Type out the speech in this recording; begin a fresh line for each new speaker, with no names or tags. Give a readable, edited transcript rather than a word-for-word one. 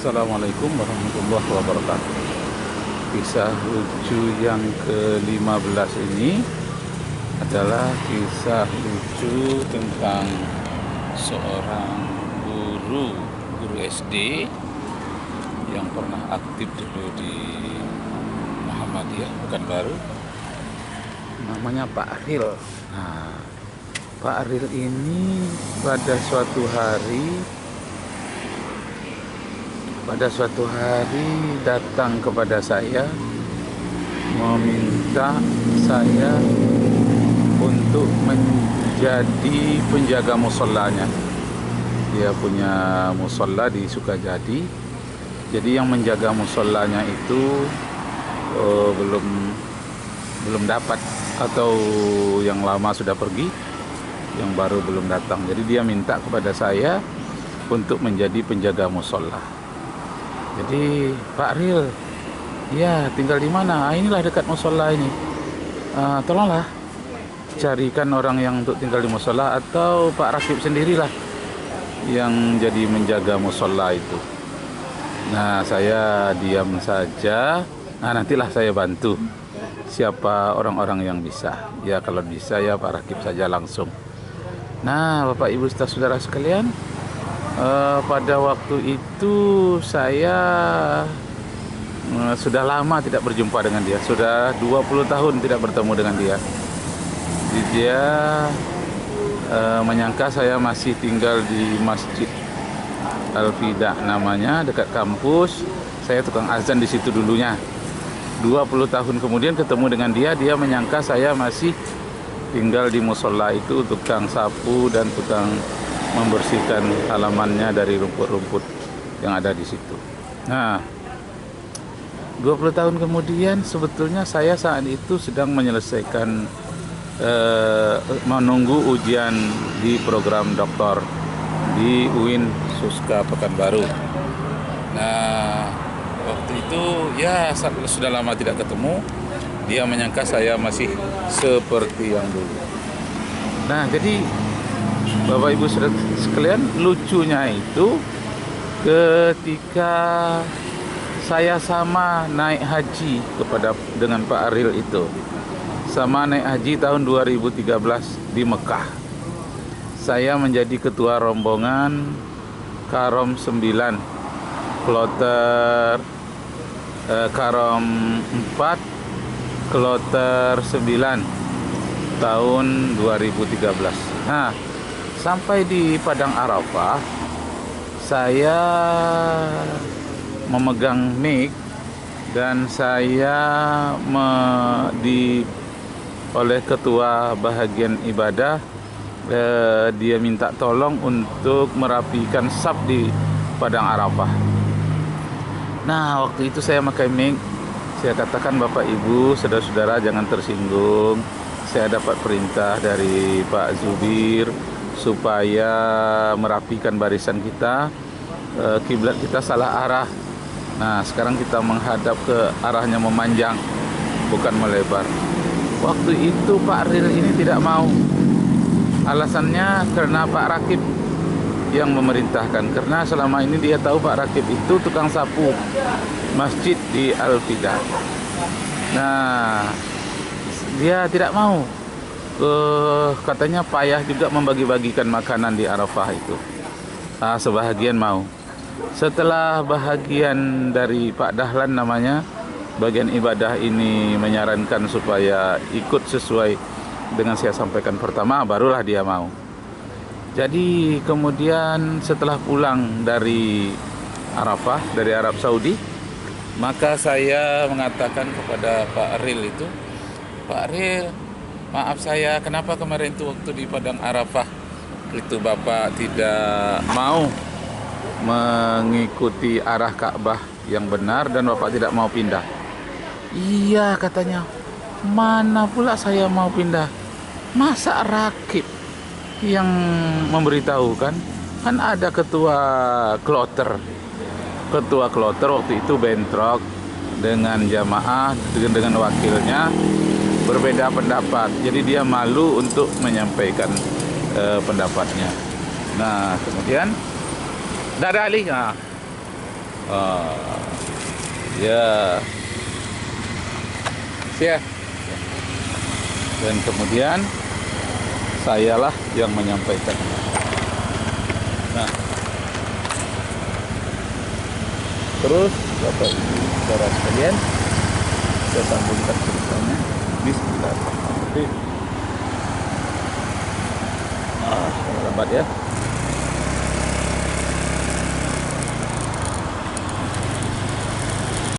Assalamualaikum warahmatullahi wabarakatuh. Kisah lucu yang ke-15 ini adalah kisah lucu tentang seorang guru SD yang pernah aktif dulu di Muhammadiyah Pekanbaru. Namanya Pak Ril. Nah, Pak Ril ini pada suatu hari datang kepada saya meminta saya untuk menjadi penjaga musholanya. Dia punya mushola di Sukajadi. Jadi yang menjaga musholanya itu belum dapat, atau yang lama sudah pergi, yang baru belum datang. Jadi dia minta kepada saya untuk menjadi penjaga mushola. Jadi, Pak Ril, ya tinggal di mana? Inilah dekat mushola ini. Tolonglah carikan orang yang untuk tinggal di mushola, atau Pak Rakib sendirilah yang jadi menjaga mushola itu. Nah, saya diam saja. Nah, nantilah saya bantu siapa orang-orang yang bisa. Ya, kalau bisa ya Pak Rakib saja langsung. Nah, Bapak Ibu saudara sekalian, pada waktu itu saya sudah lama tidak berjumpa dengan dia. Sudah 20 tahun tidak bertemu dengan dia. Jadi dia menyangka saya masih tinggal di Masjid Al-Fida namanya, dekat kampus. Saya tukang azan di situ dulunya. 20 tahun kemudian ketemu dengan dia, dia menyangka saya masih tinggal di musola itu, tukang sapu dan tukang membersihkan halamannya dari rumput-rumput yang ada di situ. Nah, 20 tahun kemudian sebetulnya saya saat itu sedang menyelesaikan menunggu ujian di program doktor di UIN Suska Pekanbaru. Nah, waktu itu ya sudah lama tidak ketemu. Dia menyangka saya masih seperti yang dulu. Nah, jadi Bapak Ibu saudara sekalian, lucunya itu ketika saya sama naik haji dengan Pak Ril itu. Sama naik haji tahun 2013 di Mekah. Saya menjadi ketua rombongan Karom 9, Kloter Karom 4, Kloter 9 tahun 2013. Nah, sampai di Padang Arafah, saya memegang mic dan saya oleh ketua bahagian ibadah, dia minta tolong untuk merapikan saf di Padang Arafah. Nah, waktu itu saya pakai mic, saya katakan, Bapak Ibu, saudara-saudara jangan tersinggung. Saya dapat perintah dari Pak Zubir supaya merapikan barisan kita. Kiblat kita salah arah. Nah, sekarang kita menghadap ke arahnya memanjang, bukan melebar. Waktu itu Pak Ril ini tidak mau. Alasannya karena Pak Rakib yang memerintahkan. Karena selama ini dia tahu Pak Rakib itu tukang sapu masjid di Al-Fida. Nah, dia tidak mau. Katanya payah juga membagi-bagikan makanan di Arafah itu. Sebahagian mau. Setelah bahagian dari Pak Dahlan namanya, bagian ibadah ini menyarankan supaya ikut sesuai dengan saya sampaikan pertama, barulah dia mau. Jadi kemudian setelah pulang dari Arafah, dari Arab Saudi, maka saya mengatakan kepada Pak Ril itu, Pak Ril, maaf saya, kenapa kemarin itu waktu di Padang Arafah itu Bapak tidak mau mengikuti arah Ka'bah yang benar dan Bapak tidak mau pindah? Iya, katanya, mana pula saya mau pindah? Masa Rakib yang memberitahu kan ada ketua kloter waktu itu bentrok dengan jamaah, dengan wakilnya berbeda pendapat. Jadi dia malu untuk menyampaikan pendapatnya. Nah, kemudian tidak ada alihnya. Ah, ya, ya. Dan kemudian sayalah yang menyampaikan. Nah, terus Bapak Ibu saudara sekalian, saya sambungkan ceritanya. Bismillahirrahmanirrahim. Lambat ya.